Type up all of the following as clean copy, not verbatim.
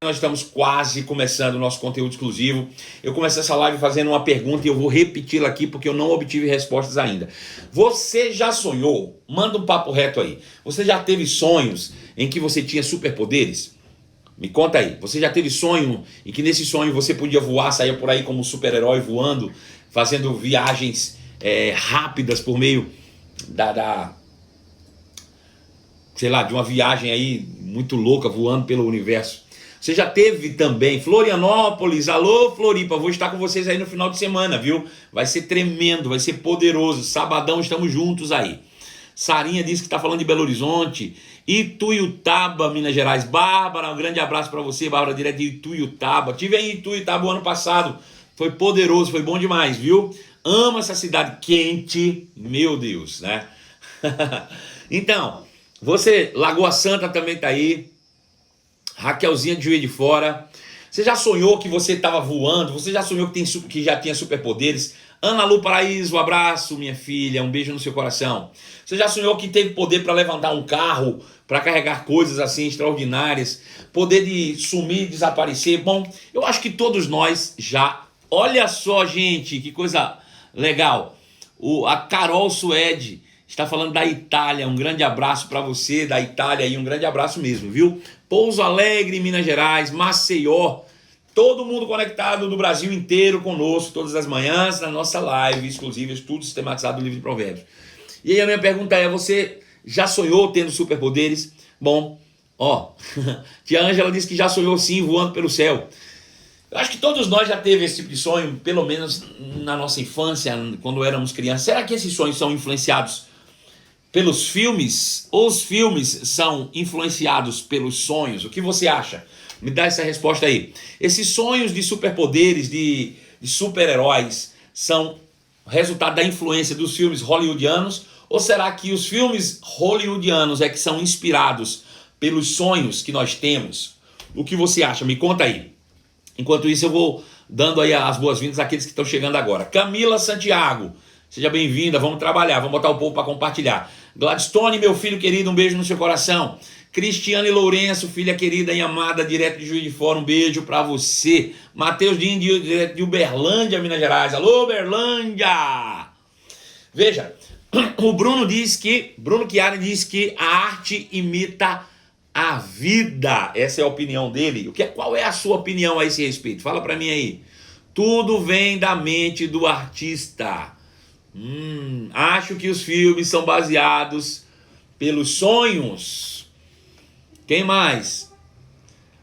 Nós estamos quase começando o nosso conteúdo exclusivo. Eu comecei essa live fazendo uma pergunta e eu vou repeti-la aqui porque eu não obtive respostas ainda. Você já sonhou? Manda um papo reto aí. Você já teve sonhos em que você tinha superpoderes? Me conta aí. Você já teve sonho em que nesse sonho você podia voar, sair por aí como um super-herói voando, fazendo viagens rápidas por meio sei lá, de uma viagem aí muito louca, voando pelo universo? Você já teve também Florianópolis, alô Floripa, vou estar com vocês aí no final de semana, viu? Vai ser tremendo, vai ser poderoso, sabadão estamos juntos aí. Sarinha disse que está falando de Belo Horizonte, Ituiutaba, Minas Gerais. Bárbara, um grande abraço para você, Bárbara, direto de Ituiutaba. Tive em Ituiutaba o ano passado, foi poderoso, foi bom demais, viu? Amo essa cidade quente, meu Deus, né? Então, você, Lagoa Santa também tá aí, Raquelzinha de Juiz de Fora. Você já sonhou que você estava voando? Você já sonhou que já tinha superpoderes? Ana Lu Paraíso, um abraço, minha filha, um beijo no seu coração. Você já sonhou que teve poder para levantar um carro, para carregar coisas assim extraordinárias, poder de sumir, desaparecer? Bom, eu acho que todos nós já. Olha só, gente, que coisa legal. A Carol Suede está falando da Itália. Um grande abraço para você da Itália e um grande abraço mesmo, viu? Pouso Alegre, Minas Gerais, Maceió. Todo mundo conectado do Brasil inteiro conosco, todas as manhãs, na nossa live exclusiva, estudo sistematizado do livro de Provérbios. E aí a minha pergunta é, você já sonhou tendo superpoderes? Bom, tia Ângela disse que já sonhou sim, voando pelo céu. Eu acho que todos nós já teve esse tipo de sonho, pelo menos na nossa infância, quando éramos crianças. Será que esses sonhos são influenciados pelos filmes? Ou os filmes são influenciados pelos sonhos? O que você acha? Me dá essa resposta aí. Esses sonhos de superpoderes, de super-heróis, são resultado da influência dos filmes hollywoodianos? Ou será que os filmes hollywoodianos é que são inspirados pelos sonhos que nós temos? O que você acha? Me conta aí. Enquanto isso eu vou dando aí as boas-vindas àqueles que estão chegando agora. Camila Santiago, seja bem-vinda, vamos trabalhar, vamos botar o povo para compartilhar. Gladstone, meu filho querido, um beijo no seu coração. Cristiane Lourenço, filha querida e amada, direto de Juiz de Fora, um beijo para você. Matheus Dinho, direto de Uberlândia, Minas Gerais. Alô, Uberlândia! Veja, o Bruno Chiari diz que a arte imita a vida. Essa é a opinião dele. Qual é a sua opinião a esse respeito? Fala para mim aí. Tudo vem da mente do artista. Acho que os filmes são baseados pelos sonhos. Quem mais?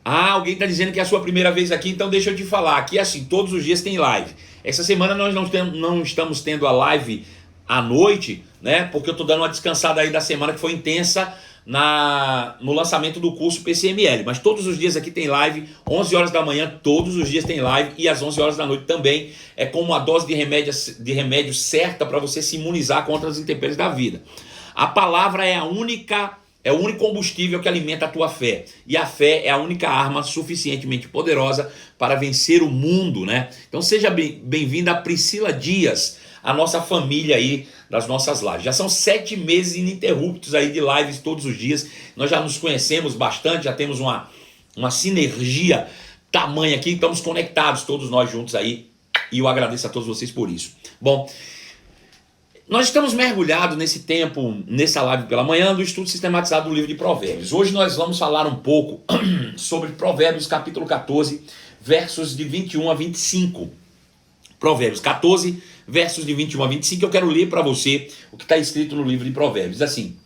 Alguém está dizendo que é a sua primeira vez aqui, então deixa eu te falar. Aqui assim, todos os dias tem live. Essa semana nós não estamos tendo a live à noite, né? Porque eu estou dando uma descansada aí da semana que foi intensa no lançamento do curso PCML. Mas todos os dias aqui tem live, 11 horas da manhã, todos os dias tem live, e às 11 horas da noite também. É como uma dose de remédio certa para você se imunizar contra as intempéries da vida. A palavra é o único combustível que alimenta a tua fé. E a fé é a única arma suficientemente poderosa para vencer o mundo, né? Então seja bem-vinda a Priscila Dias, a nossa família aí das nossas lives. Já são 7 meses ininterruptos aí de lives todos os dias. Nós já nos conhecemos bastante, já temos uma sinergia tamanha aqui, estamos conectados todos nós juntos aí. E eu agradeço a todos vocês por isso. Bom, nós estamos mergulhados nesse tempo, nessa live pela manhã, do estudo sistematizado do livro de Provérbios. Hoje nós vamos falar um pouco sobre Provérbios capítulo 14, versos de 21 a 25. Provérbios 14, versos de 21 a 25, eu quero ler para você o que está escrito no livro de Provérbios. Assim: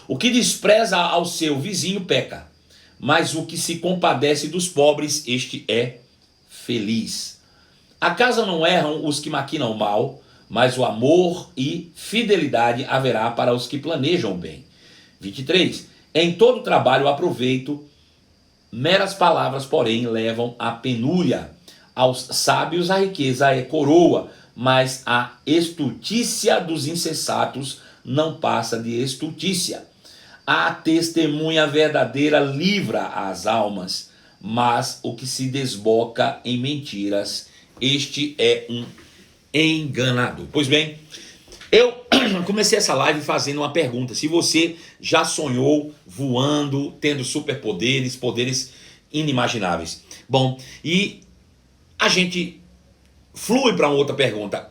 o que despreza ao seu vizinho peca, mas o que se compadece dos pobres, este é feliz. Acaso não erram os que maquinam o mal, mas o amor e fidelidade haverá para os que planejam o bem. 23. Em todo trabalho há proveito, meras palavras, porém, levam à penúria. Aos sábios a riqueza é coroa, mas a estultícia dos insensatos não passa de estultícia. A testemunha verdadeira livra as almas, mas o que se desboca em mentiras, este é um enganador. Pois bem, eu comecei essa live fazendo uma pergunta: se você já sonhou voando, tendo superpoderes, poderes inimagináveis. Bom, e a gente flui para uma outra pergunta.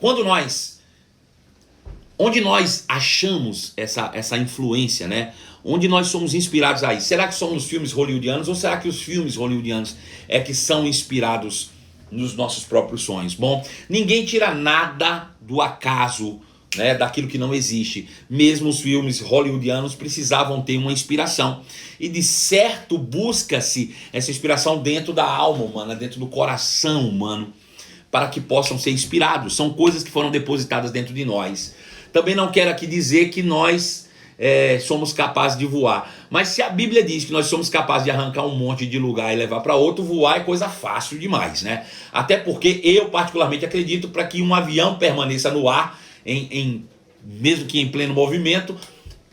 Onde nós achamos essa influência, né? Onde nós somos inspirados aí? Será que são nos filmes hollywoodianos ou será que os filmes hollywoodianos é que são inspirados nos nossos próprios sonhos? Bom, ninguém tira nada do acaso, né, daquilo que não existe. Mesmo os filmes hollywoodianos precisavam ter uma inspiração. E de certo busca-se essa inspiração dentro da alma humana, dentro do coração humano, para que possam ser inspirados. São coisas que foram depositadas dentro de nós. Também não quero aqui dizer que nós somos capazes de voar. Mas se a Bíblia diz que nós somos capazes de arrancar um monte de lugar e levar para outro, voar é coisa fácil demais, né? Até porque eu particularmente acredito para que um avião permaneça no ar, mesmo que em pleno movimento,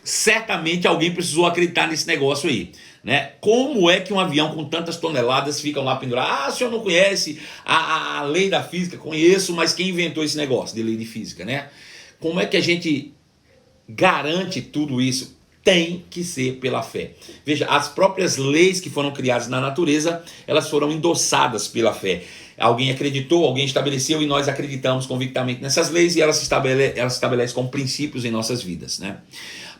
certamente alguém precisou acreditar nesse negócio aí, né? Como é que um avião com tantas toneladas fica lá pendurado? Ah, o senhor não conhece a lei da física? Conheço, mas quem inventou esse negócio de lei de física, né? Como é que a gente garante tudo isso? Tem que ser pela fé. Veja, as próprias leis que foram criadas na natureza, elas foram endossadas pela fé. Alguém acreditou, alguém estabeleceu e nós acreditamos convictamente nessas leis e elas se estabelecem como princípios em nossas vidas, né?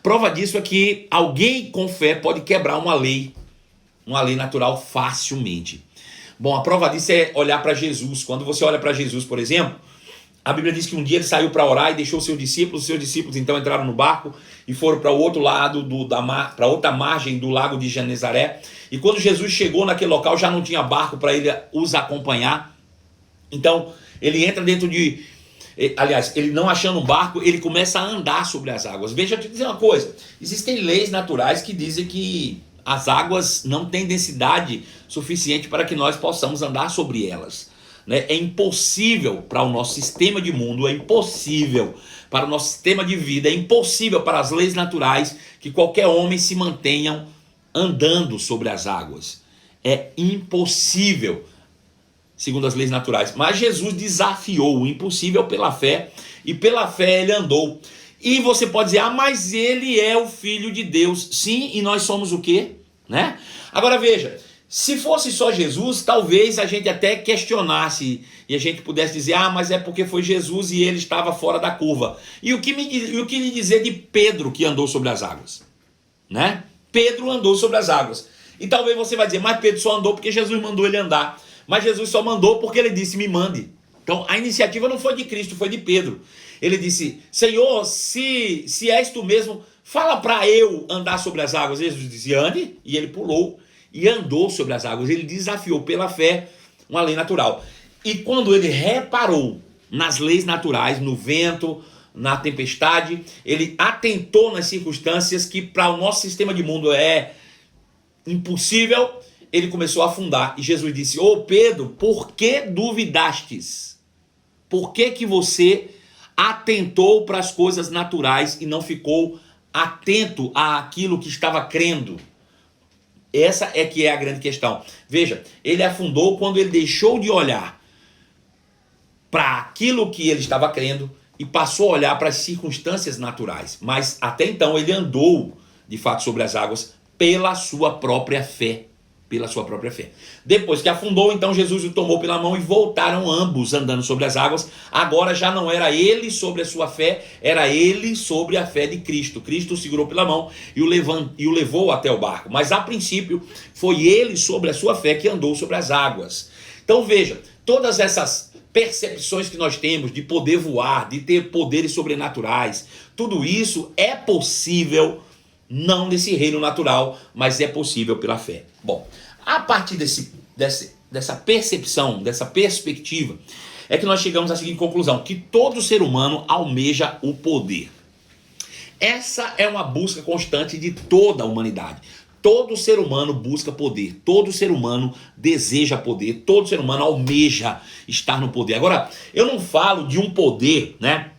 Prova disso é que alguém com fé pode quebrar uma lei natural facilmente. Bom, a prova disso é olhar para Jesus. Quando você olha para Jesus, por exemplo, a Bíblia diz que um dia ele saiu para orar e deixou os seus discípulos então entraram no barco e foram para o outro lado para outra margem do lago de Genezaré. E quando Jesus chegou naquele local já não tinha barco para ele os acompanhar. Então ele entra dentro de... Aliás, ele não achando um barco, ele começa a andar sobre as águas. Veja, eu te dizer uma coisa, existem leis naturais que dizem que as águas não têm densidade suficiente para que nós possamos andar sobre elas. É impossível para o nosso sistema de mundo, é impossível para o nosso sistema de vida, é impossível para as leis naturais que qualquer homem se mantenha andando sobre as águas. É impossível, segundo as leis naturais. Mas Jesus desafiou o impossível pela fé, e pela fé ele andou. E você pode dizer, mas ele é o Filho de Deus. Sim, e nós somos o quê? Né? Agora veja, se fosse só Jesus, talvez a gente até questionasse e a gente pudesse dizer, mas é porque foi Jesus e ele estava fora da curva. E o que lhe dizer de Pedro que andou sobre as águas? Né? Pedro andou sobre as águas. E talvez você vai dizer, mas Pedro só andou porque Jesus mandou ele andar. Mas Jesus só mandou porque ele disse, me mande. Então a iniciativa não foi de Cristo, foi de Pedro. Ele disse, Senhor, se és tu mesmo, fala para eu andar sobre as águas. Jesus disse, ande, e ele pulou e andou sobre as águas. Ele desafiou pela fé uma lei natural. E quando ele reparou nas leis naturais, no vento, na tempestade, ele atentou nas circunstâncias que para o nosso sistema de mundo é impossível, ele começou a afundar. E Jesus disse, Pedro, por que duvidastes? Por que você atentou para as coisas naturais e não ficou atento àquilo que estava crendo? Essa é que é a grande questão. Veja, ele afundou quando ele deixou de olhar para aquilo que ele estava crendo e passou a olhar para as circunstâncias naturais. Mas até então ele andou, de fato, sobre as águas pela sua própria fé. Pela sua própria fé. Depois que afundou, então Jesus o tomou pela mão e voltaram ambos andando sobre as águas. Agora já não era ele sobre a sua fé, era ele sobre a fé de Cristo. Cristo o segurou pela mão e o levou até o barco. Mas a princípio foi ele sobre a sua fé que andou sobre as águas. Então veja, todas essas percepções que nós temos de poder voar, de ter poderes sobrenaturais, tudo isso é possível, não nesse reino natural, mas é possível pela fé. Bom, a partir dessa percepção, dessa perspectiva, é que nós chegamos à seguinte conclusão, que todo ser humano almeja o poder. Essa é uma busca constante de toda a humanidade. Todo ser humano busca poder, todo ser humano deseja poder, todo ser humano almeja estar no poder. Agora, eu não falo de um poder, né,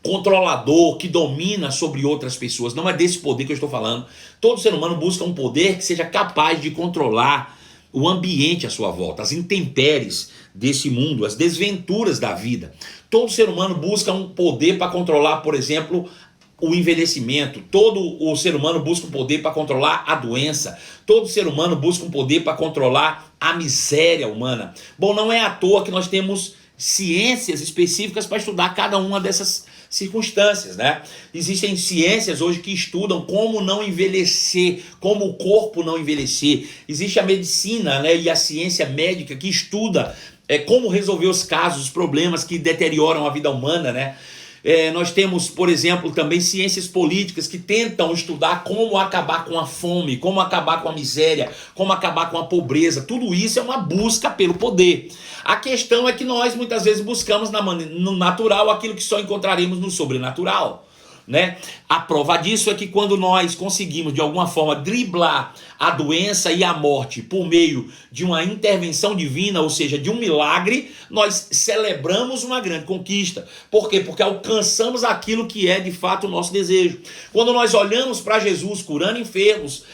controlador, que domina sobre outras pessoas. Não é desse poder que eu estou falando. Todo ser humano busca um poder que seja capaz de controlar o ambiente à sua volta, as intempéries desse mundo, as desventuras da vida. Todo ser humano busca um poder para controlar, por exemplo, o envelhecimento, todo o ser humano busca um poder para controlar a doença, todo ser humano busca um poder para controlar a miséria humana. Bom, não é à toa que nós temos ciências específicas para estudar cada uma dessas circunstâncias, né? Existem ciências hoje que estudam como não envelhecer, como o corpo não envelhecer. Existe a medicina, né, e a ciência médica que estuda como resolver os casos, os problemas que deterioram a vida humana, né? Nós temos, por exemplo, também ciências políticas que tentam estudar como acabar com a fome, como acabar com a miséria, como acabar com a pobreza. Tudo isso é uma busca pelo poder. A questão é que nós muitas vezes buscamos no natural aquilo que só encontraremos no sobrenatural, né? A prova disso é que quando nós conseguimos de alguma forma driblar a doença e a morte por meio de uma intervenção divina, ou seja, de um milagre, nós celebramos uma grande conquista. Por quê? Porque alcançamos aquilo que é de fato o nosso desejo. Quando nós olhamos para Jesus curando enfermos,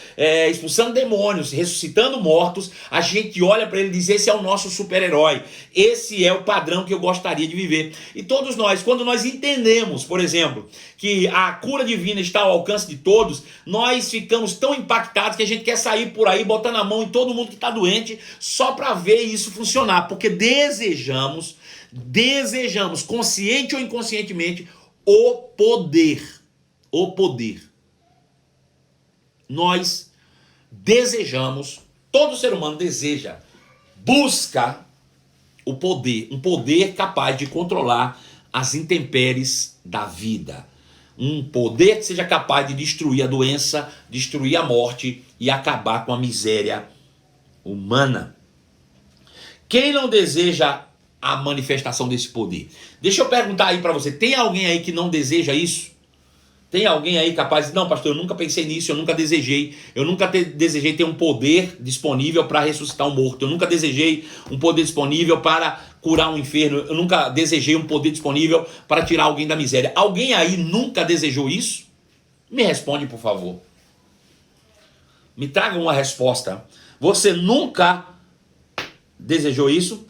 expulsando demônios, ressuscitando mortos, a gente olha para ele e diz: esse é o nosso super-herói, esse é o padrão que eu gostaria de viver. E todos nós, quando nós entendemos, por exemplo, que a cura divina está ao alcance de todos, nós ficamos tão impactados que a gente quer sair por aí botando a mão em todo mundo que está doente só para ver isso funcionar, porque desejamos, consciente ou inconscientemente, o poder. O poder. Nós desejamos, todo ser humano deseja, busca o poder, um poder capaz de controlar as intempéries da vida. Um poder que seja capaz de destruir a doença, destruir a morte e acabar com a miséria humana. Quem não deseja a manifestação desse poder? Deixa eu perguntar aí para você, tem alguém aí que não deseja isso? Tem alguém aí capaz de, não, pastor, eu nunca pensei nisso, eu nunca desejei ter um poder disponível para ressuscitar um morto, eu nunca desejei um poder disponível para curar um enfermo, eu nunca desejei um poder disponível para tirar alguém da miséria. Alguém aí nunca desejou isso? Me responde, por favor. Me traga uma resposta. Você nunca desejou isso?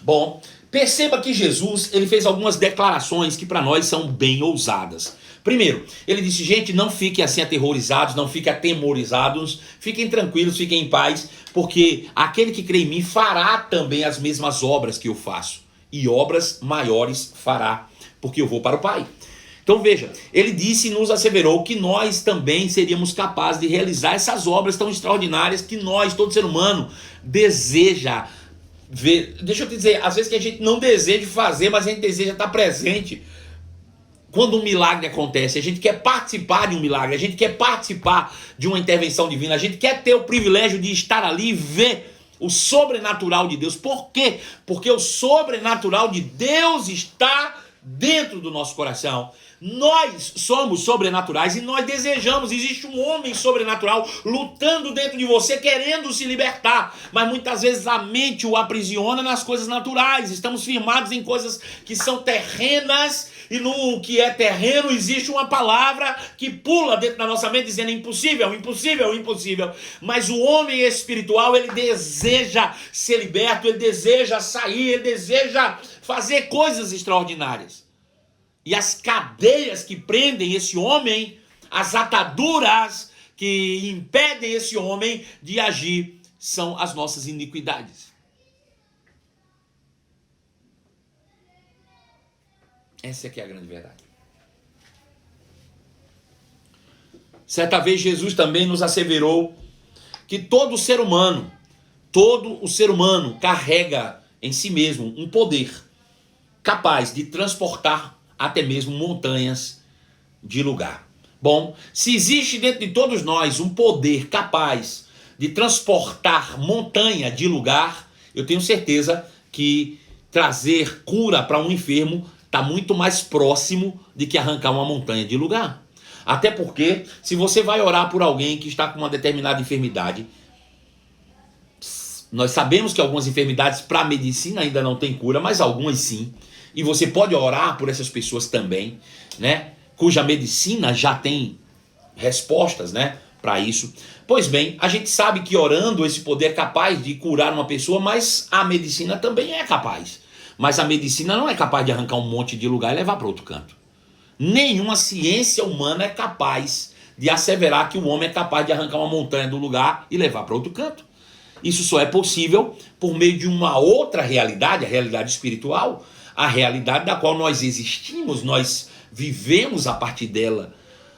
Bom, perceba que Jesus, ele fez algumas declarações que para nós são bem ousadas. Primeiro, ele disse: gente, não fiquem assim aterrorizados, não fiquem atemorizados, fiquem tranquilos, fiquem em paz, porque aquele que crê em mim fará também as mesmas obras que eu faço, e obras maiores fará, porque eu vou para o Pai. Então veja, ele disse e nos asseverou que nós também seríamos capazes de realizar essas obras tão extraordinárias que nós, todo ser humano, deseja ver. Deixa eu te dizer, às vezes que a gente não deseja fazer, mas a gente deseja estar presente quando um milagre acontece. A gente quer participar de um milagre, a gente quer participar de uma intervenção divina, a gente quer ter o privilégio de estar ali e ver o sobrenatural de Deus. Por quê? Porque o sobrenatural de Deus está dentro do nosso coração. Nós somos sobrenaturais e nós desejamos. Existe um homem sobrenatural lutando dentro de você, querendo se libertar, mas muitas vezes a mente o aprisiona nas coisas naturais. Estamos firmados em coisas que são terrenas, e no que é terreno existe uma palavra que pula dentro da nossa mente dizendo: impossível, impossível, impossível. Mas o homem espiritual, ele deseja ser liberto, ele deseja sair, ele deseja fazer coisas extraordinárias. E as cadeias que prendem esse homem, as ataduras que impedem esse homem de agir, são as nossas iniquidades. Essa é que é a grande verdade. Certa vez Jesus também nos asseverou que todo o ser humano carrega em si mesmo um poder capaz de transportar até mesmo montanhas de lugar. Bom, se existe dentro de todos nós um poder capaz de transportar montanha de lugar, eu tenho certeza que trazer cura para um enfermo está muito mais próximo de que arrancar uma montanha de lugar. Até porque, se você vai orar por alguém que está com uma determinada enfermidade, nós sabemos que algumas enfermidades para a medicina ainda não tem cura, mas algumas sim. E você pode orar por essas pessoas também, né? Cuja medicina já tem respostas, né, para isso. Pois bem, a gente sabe que orando esse poder é capaz de curar uma pessoa, mas a medicina também é capaz. Mas a medicina não é capaz de arrancar um monte de lugar e levar para outro canto. Nenhuma ciência humana é capaz de asseverar que o homem é capaz de arrancar uma montanha do lugar e levar para outro canto. Isso só é possível por meio de uma outra realidade, a realidade espiritual, a realidade da qual nós existimos, nós vivemos a partir dela,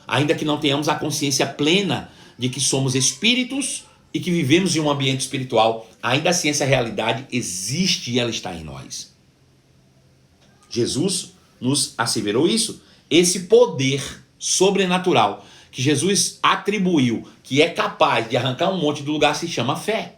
ainda que não tenhamos a consciência plena de que somos espíritos e que vivemos em um ambiente espiritual. Ainda assim essa realidade existe e ela está em nós. Jesus nos asseverou isso. Esse poder sobrenatural que Jesus atribuiu, que é capaz de arrancar um monte do lugar, se chama fé.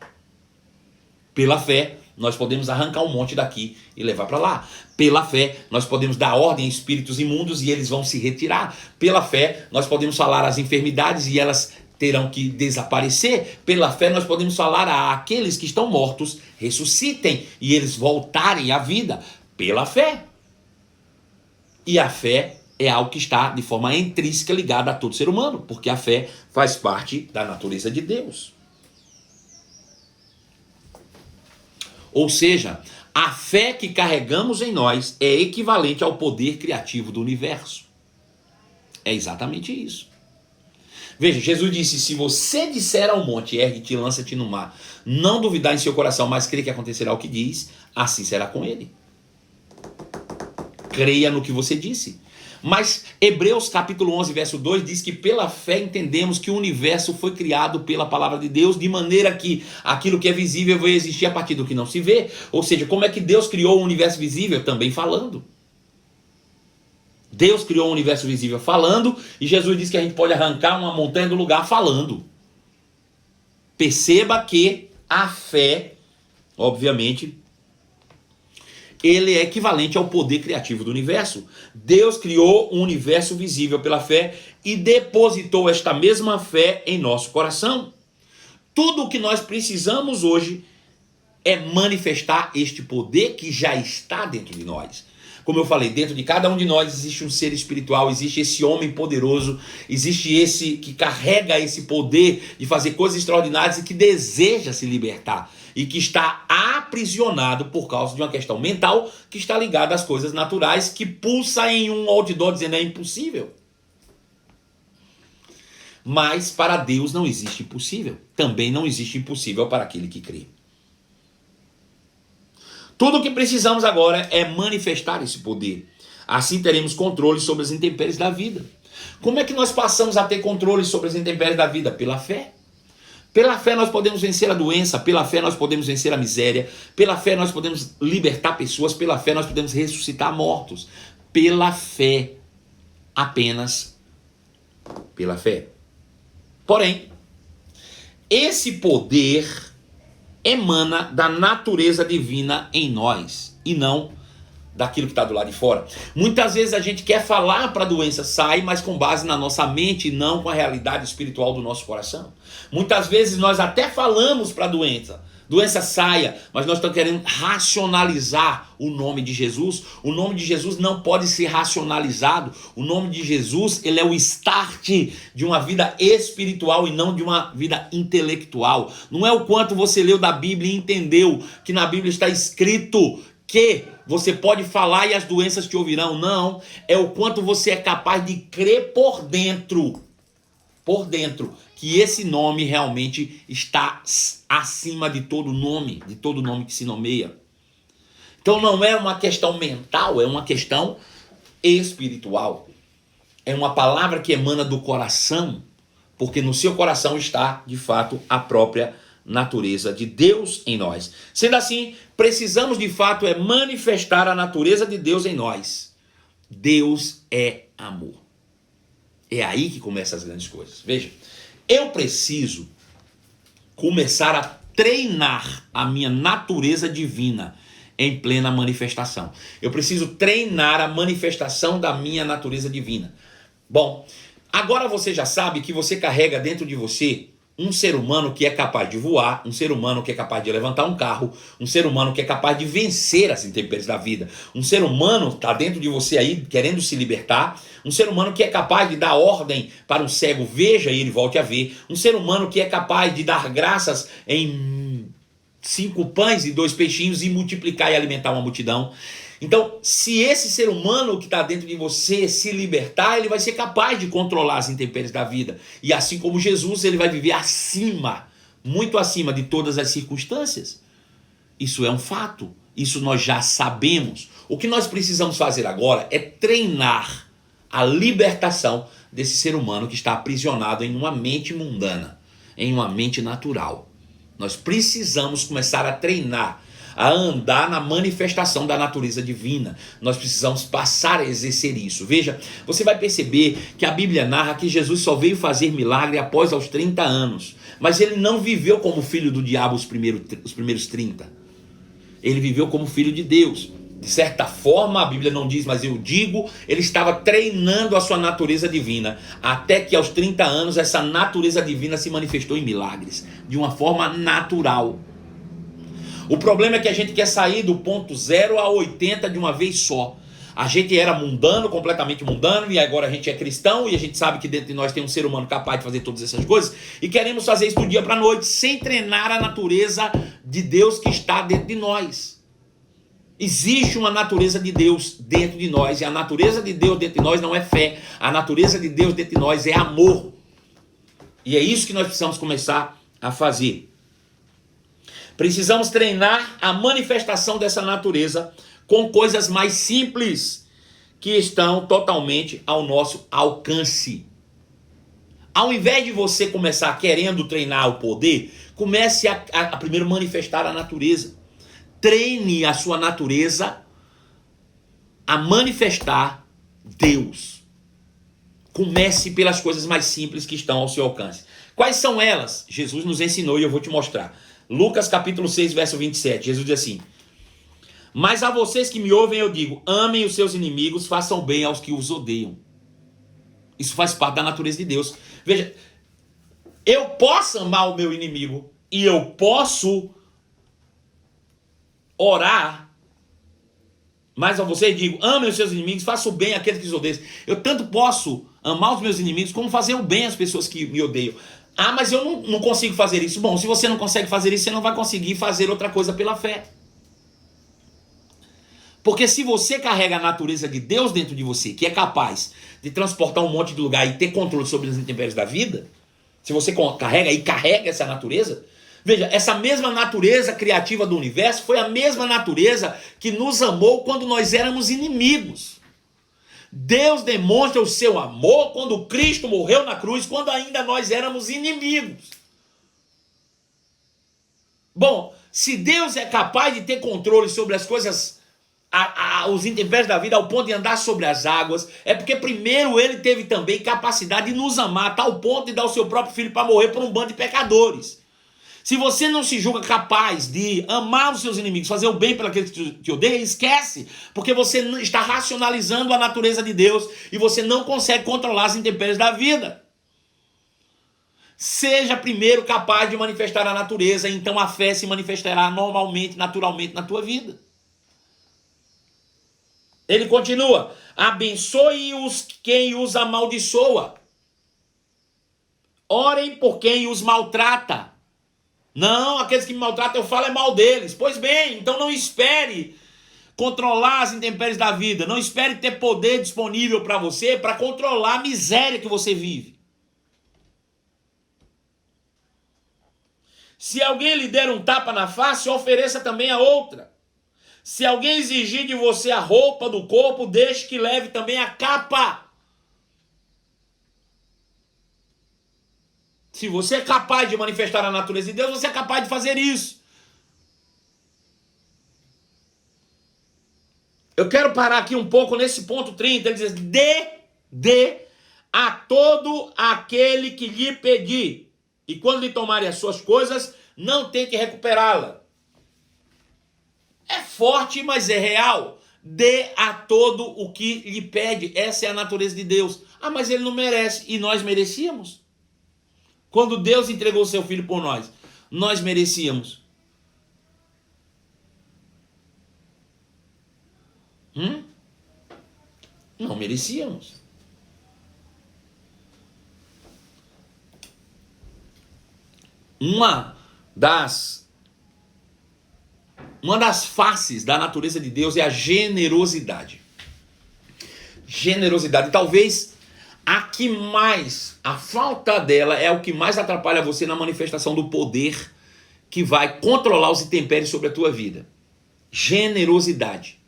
Pela fé, nós podemos arrancar um monte daqui e levar para lá. Pela fé, nós podemos dar ordem a espíritos imundos e eles vão se retirar. Pela fé, nós podemos falar às enfermidades e elas terão que desaparecer. Pela fé, nós podemos falar àqueles que estão mortos, ressuscitem e eles voltarem à vida. Pela fé. E a fé é algo que está de forma intrínseca ligada a todo ser humano, porque a fé faz parte da natureza de Deus. Ou seja, a fé que carregamos em nós é equivalente ao poder criativo do universo. É exatamente isso. Veja, Jesus disse, se você disser ao monte, ergue-te e lança-te no mar, não duvidar em seu coração, mas crer que acontecerá o que diz, assim será com ele. Creia no que você disse. Mas Hebreus capítulo 11, verso 2 diz que pela fé entendemos que o universo foi criado pela palavra de Deus, de maneira que aquilo que é visível vai existir a partir do que não se vê. Ou seja, como é que Deus criou o universo visível? Também falando. Deus criou o universo visível falando, e Jesus diz que a gente pode arrancar uma montanha do lugar falando. Perceba que a fé, obviamente, ele é equivalente ao poder criativo do universo. Deus criou um universo visível pela fé e depositou esta mesma fé em nosso coração. Tudo o que nós precisamos hoje é manifestar este poder que já está dentro de nós. Como eu falei, dentro de cada um de nós existe um ser espiritual, existe esse homem poderoso, existe esse que carrega esse poder de fazer coisas extraordinárias e que deseja se libertar. E que está aprisionado por causa de uma questão mental que está ligada às coisas naturais, que pulsa em um outdoor dizendo é impossível. Mas para Deus não existe impossível. Também não existe impossível para aquele que crê. Tudo o que precisamos agora é manifestar esse poder. Assim teremos controle sobre as intempéries da vida. Como é que nós passamos a ter controle sobre as intempéries da vida? Pela fé. Pela fé nós podemos vencer a doença, pela fé nós podemos vencer a miséria, pela fé nós podemos libertar pessoas, pela fé nós podemos ressuscitar mortos. Pela fé, apenas pela fé. Porém, esse poder emana da natureza divina em nós e não daquilo que está do lado de fora. Muitas vezes a gente quer falar para a doença sair, mas com base na nossa mente e não com a realidade espiritual do nosso coração. Muitas vezes nós até falamos para a doença saia, mas nós estamos querendo racionalizar o nome de Jesus. O nome de Jesus não pode ser racionalizado. O nome de Jesus, ele é o start de uma vida espiritual e não de uma vida intelectual. Não é o quanto você leu da Bíblia e entendeu que na Bíblia está escrito que você pode falar e as doenças te ouvirão. Não, é o quanto você é capaz de crer por dentro, que esse nome realmente está acima de todo nome que se nomeia. Então não é uma questão mental, é uma questão espiritual. É uma palavra que emana do coração, porque no seu coração está, de fato, a própria natureza de Deus em nós. Sendo assim, precisamos de fato manifestar a natureza de Deus em nós. Deus é amor. É aí que começam as grandes coisas. Veja, eu preciso começar a treinar a minha natureza divina em plena manifestação. Eu preciso treinar a manifestação da minha natureza divina. Bom, agora você já sabe que você carrega dentro de você um ser humano que é capaz de voar, um ser humano que é capaz de levantar um carro, um ser humano que é capaz de vencer as intempéries da vida. Um ser humano está dentro de você aí querendo se libertar. Um ser humano que é capaz de dar ordem para um cego, veja e ele volte a ver. Um ser humano que é capaz de dar graças em 5 pães e 2 peixinhos e multiplicar e alimentar uma multidão. Então, se esse ser humano que está dentro de você se libertar, ele vai ser capaz de controlar as intempéries da vida. E assim como Jesus, ele vai viver acima, muito acima de todas as circunstâncias. Isso é um fato. Isso nós já sabemos. O que nós precisamos fazer agora é treinar a libertação desse ser humano que está aprisionado em uma mente mundana, em uma mente natural. Nós precisamos começar a treinar, a andar na manifestação da natureza divina. Nós precisamos passar a exercer isso. Veja, você vai perceber que a Bíblia narra que Jesus só veio fazer milagre após aos 30 anos. Mas ele não viveu como filho do diabo os primeiros 30. Ele viveu como filho de Deus. De certa forma, a Bíblia não diz, mas eu digo, ele estava treinando a sua natureza divina, até que aos 30 anos essa natureza divina se manifestou em milagres, de uma forma natural. O problema é que a gente quer sair do ponto 0 a 80 de uma vez só. A gente era mundano, completamente mundano, e agora a gente é cristão, e a gente sabe que dentro de nós tem um ser humano capaz de fazer todas essas coisas, e queremos fazer isso do dia para a noite, sem treinar a natureza de Deus que está dentro de nós. Existe uma natureza de Deus dentro de nós, e a natureza de Deus dentro de nós não é fé, a natureza de Deus dentro de nós é amor. E é isso que nós precisamos começar a fazer. Precisamos treinar a manifestação dessa natureza com coisas mais simples que estão totalmente ao nosso alcance. Ao invés de você começar querendo treinar o poder, comece a primeiro manifestar a natureza. Treine a sua natureza a manifestar Deus. Comece pelas coisas mais simples que estão ao seu alcance. Quais são elas? Jesus nos ensinou e eu vou te mostrar. Lucas capítulo 6, verso 27. Jesus diz assim: mas a vocês que me ouvem eu digo, amem os seus inimigos, façam bem aos que os odeiam. Isso faz parte da natureza de Deus. Veja, eu posso amar o meu inimigo e eu posso orar, mas a vocês digo, amem os seus inimigos, façam bem àqueles que os odeiam. Eu tanto posso amar os meus inimigos como fazer o bem às pessoas que me odeiam. Ah, mas eu não consigo fazer isso. Bom, se você não consegue fazer isso, você não vai conseguir fazer outra coisa pela fé. Porque se você carrega a natureza de Deus dentro de você, que é capaz de transportar um monte de lugar e ter controle sobre as intempéries da vida, se você carrega essa natureza, veja, essa mesma natureza criativa do universo foi a mesma natureza que nos amou quando nós éramos inimigos. Deus demonstra o seu amor quando Cristo morreu na cruz, quando ainda nós éramos inimigos. Bom, se Deus é capaz de ter controle sobre as coisas, os intempéries da vida, ao ponto de andar sobre as águas, é porque primeiro ele teve também capacidade de nos amar, a tal ponto de dar o seu próprio filho para morrer por um bando de pecadores. Se você não se julga capaz de amar os seus inimigos, fazer o bem pelos que te odeiam, esquece, porque você está racionalizando a natureza de Deus e você não consegue controlar as intempéries da vida. Seja primeiro capaz de manifestar a natureza, então a fé se manifestará normalmente, naturalmente na tua vida. Ele continua: abençoe-os quem os amaldiçoa, orem por quem os maltrata. Não, aqueles que me maltratam, eu falo é mal deles. Pois bem, então não espere controlar as intempéries da vida. Não espere ter poder disponível para você para controlar a miséria que você vive. Se alguém lhe der um tapa na face, ofereça também a outra. Se alguém exigir de você a roupa do corpo, deixe que leve também a capa. Se você é capaz de manifestar a natureza de Deus, você é capaz de fazer isso. Eu quero parar aqui um pouco nesse ponto 30. Ele diz: dê a todo aquele que lhe pedir. E quando lhe tomarem as suas coisas, não tente recuperá-la. É forte, mas é real. Dê a todo o que lhe pede. Essa é a natureza de Deus. Ah, mas ele não merece. E nós merecíamos? Quando Deus entregou o seu filho por nós, nós merecíamos. Não merecíamos. Uma das faces da natureza de Deus é a generosidade. Generosidade, talvez a falta dela é o que mais atrapalha você na manifestação do poder que vai controlar os intempéries sobre a tua vida. Generosidade.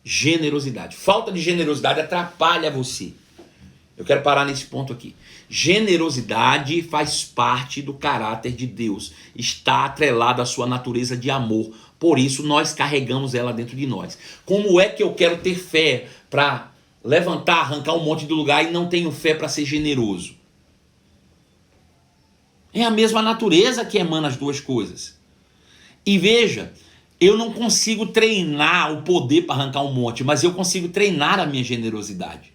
Generosidade. Falta de generosidade atrapalha você. Eu quero parar nesse ponto aqui. Generosidade faz parte do caráter de Deus. Está atrelada à sua natureza de amor. Por isso nós carregamos ela dentro de nós. Como é que eu quero ter fé para levantar, arrancar um monte de lugar e não tenho fé para ser generoso? É a mesma natureza que emana as duas coisas. E veja, eu não consigo treinar o poder para arrancar um monte, mas eu consigo treinar a minha generosidade.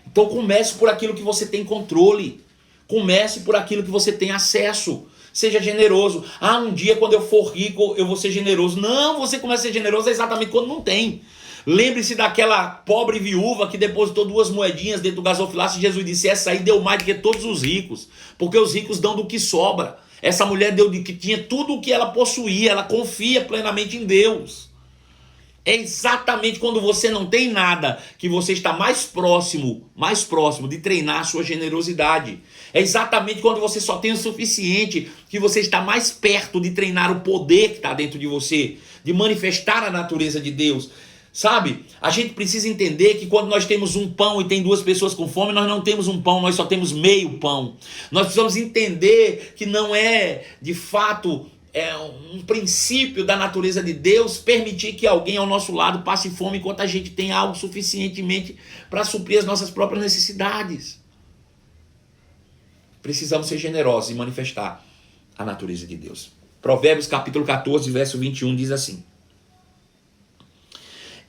Então comece por aquilo que você tem controle. Comece por aquilo que você tem acesso. Seja generoso. Um dia quando eu for rico eu vou ser generoso. Não, você começa a ser generoso exatamente quando não tem. Lembre-se daquela pobre viúva que depositou 2 moedinhas dentro do gasofilácio e Jesus disse: essa aí deu mais do que todos os ricos, porque os ricos dão do que sobra. Essa mulher deu de que tinha tudo o que ela possuía, ela confia plenamente em Deus. É exatamente quando você não tem nada que você está mais próximo de treinar a sua generosidade. É exatamente quando você só tem o suficiente que você está mais perto de treinar o poder que está dentro de você, de manifestar a natureza de Deus. Sabe, a gente precisa entender que quando nós temos um pão e tem 2 pessoas com fome, nós não temos um pão, nós só temos meio pão. Nós precisamos entender que não é, de fato, um princípio da natureza de Deus permitir que alguém ao nosso lado passe fome enquanto a gente tem algo suficientemente para suprir as nossas próprias necessidades. Precisamos ser generosos e manifestar a natureza de Deus. Provérbios capítulo 14, verso 21 diz assim: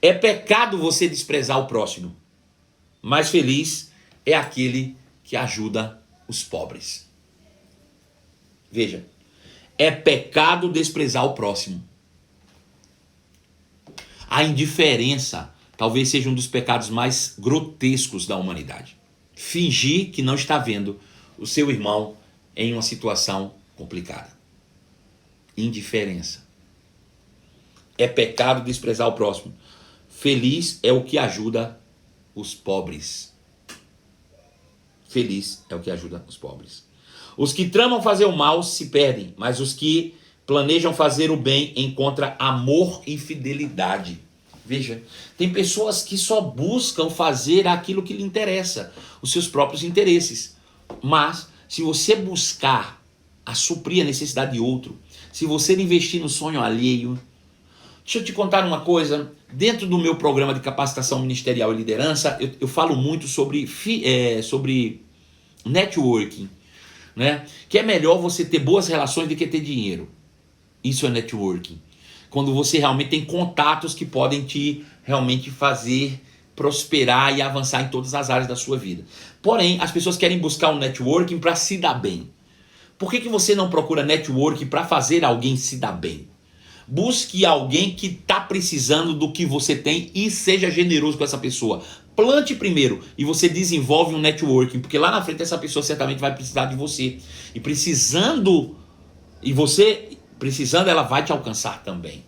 é pecado você desprezar o próximo, mas feliz é aquele que ajuda os pobres. Veja, é pecado desprezar o próximo. A indiferença talvez seja um dos pecados mais grotescos da humanidade. Fingir que não está vendo o seu irmão em uma situação complicada. Indiferença. É pecado desprezar o próximo. Feliz é o que ajuda os pobres. Feliz é o que ajuda os pobres. Os que tramam fazer o mal se perdem, mas os que planejam fazer o bem encontram amor e fidelidade. Veja, tem pessoas que só buscam fazer aquilo que lhe interessa, os seus próprios interesses. Mas, se você buscar a suprir a necessidade de outro, se você investir no sonho alheio... Deixa eu te contar uma coisa. Dentro do meu programa de capacitação ministerial e liderança, eu falo muito sobre networking, né? Que é melhor você ter boas relações do que ter dinheiro. Isso é networking. Quando você realmente tem contatos que podem te realmente fazer prosperar e avançar em todas as áreas da sua vida. Porém, as pessoas querem buscar um networking para se dar bem. Por que você não procura networking para fazer alguém se dar bem? Busque alguém que está precisando do que você tem e seja generoso com essa pessoa. Plante primeiro e você desenvolve um networking, porque lá na frente essa pessoa certamente vai precisar de você. E você precisando, ela vai te alcançar também.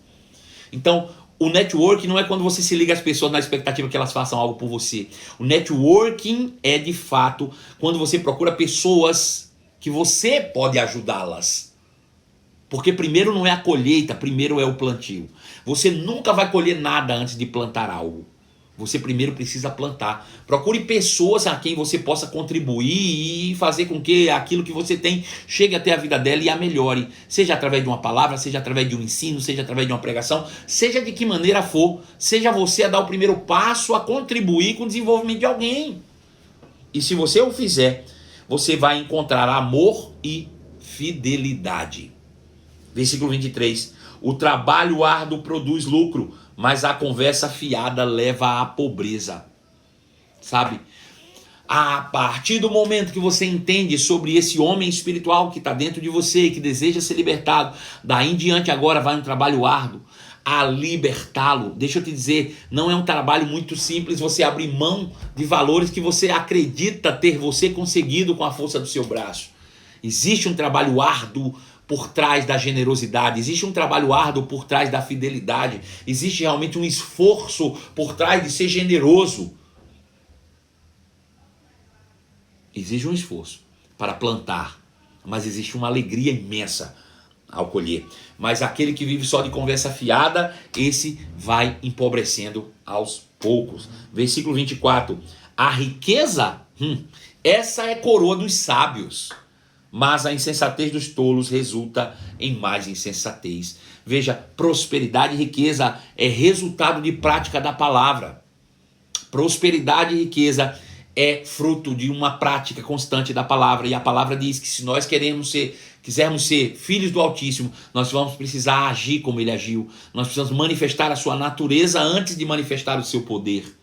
Então, o networking não é quando você se liga às pessoas na expectativa que elas façam algo por você. O networking é, de fato, quando você procura pessoas que você pode ajudá-las. Porque primeiro não é a colheita, primeiro é o plantio. Você nunca vai colher nada antes de plantar algo. Você primeiro precisa plantar. Procure pessoas a quem você possa contribuir e fazer com que aquilo que você tem chegue até a vida dela e a melhore. Seja através de uma palavra, seja através de um ensino, seja através de uma pregação, seja de que maneira for, seja você a dar o primeiro passo a contribuir com o desenvolvimento de alguém. E se você o fizer, você vai encontrar amor e fidelidade. Versículo 23. O trabalho árduo produz lucro, mas a conversa fiada leva à pobreza. Sabe? A partir do momento que você entende sobre esse homem espiritual que está dentro de você, que deseja ser libertado, daí em diante agora vai um trabalho árduo a libertá-lo. Deixa eu te dizer, não é um trabalho muito simples você abrir mão de valores que você acredita ter você conseguido com a força do seu braço. Existe um trabalho árduo por trás da generosidade, existe um trabalho árduo por trás da fidelidade, existe realmente um esforço por trás de ser generoso. Existe um esforço para plantar, mas existe uma alegria imensa ao colher. Mas aquele que vive só de conversa fiada, esse vai empobrecendo aos poucos. Versículo 24. A riqueza, essa é coroa dos sábios, mas a insensatez dos tolos resulta em mais insensatez. Veja, prosperidade e riqueza é resultado de prática da palavra. Prosperidade e riqueza é fruto de uma prática constante da palavra. E a palavra diz que se nós quisermos ser filhos do Altíssimo, nós vamos precisar agir como ele agiu. Nós precisamos manifestar a sua natureza antes de manifestar o seu poder.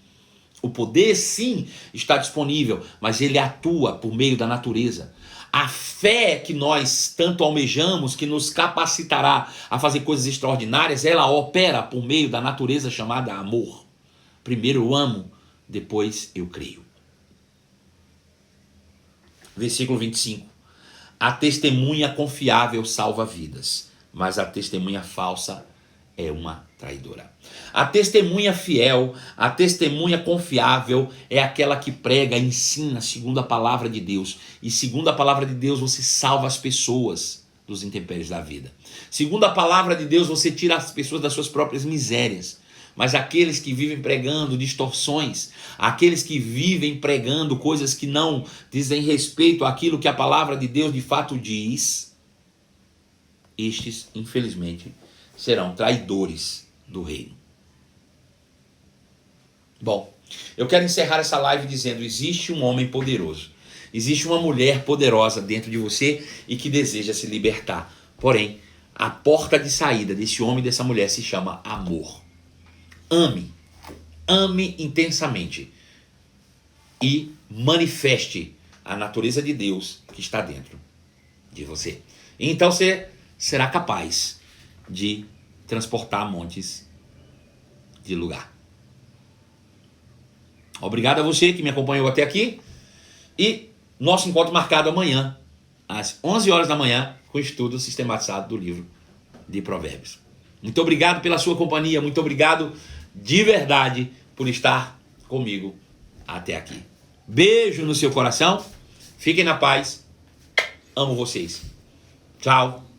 O poder, sim, está disponível, mas ele atua por meio da natureza. A fé que nós tanto almejamos, que nos capacitará a fazer coisas extraordinárias, ela opera por meio da natureza chamada amor. Primeiro eu amo, depois eu creio. Versículo 25. A testemunha confiável salva vidas, mas a testemunha falsa é uma traidora. A testemunha fiel, a testemunha confiável é aquela que prega, ensina segundo a palavra de Deus. E segundo a palavra de Deus você salva as pessoas dos intempéries da vida. Segundo a palavra de Deus você tira as pessoas das suas próprias misérias. Mas aqueles que vivem pregando distorções, aqueles que vivem pregando coisas que não dizem respeito àquilo que a palavra de Deus de fato diz, estes, infelizmente, serão traidores do reino. Bom, eu quero encerrar essa live dizendo: existe um homem poderoso, existe uma mulher poderosa dentro de você e que deseja se libertar. Porém, a porta de saída desse homem e dessa mulher se chama amor. Ame intensamente e manifeste a natureza de Deus que está dentro de você. Então você será capaz de transportar montes de lugar. Obrigado a você que me acompanhou até aqui e nosso encontro marcado amanhã às 11 horas da manhã com o estudo sistematizado do livro de Provérbios. Muito obrigado pela sua companhia, muito obrigado de verdade por estar comigo até aqui. Beijo no seu coração, fiquem na paz, amo vocês. Tchau.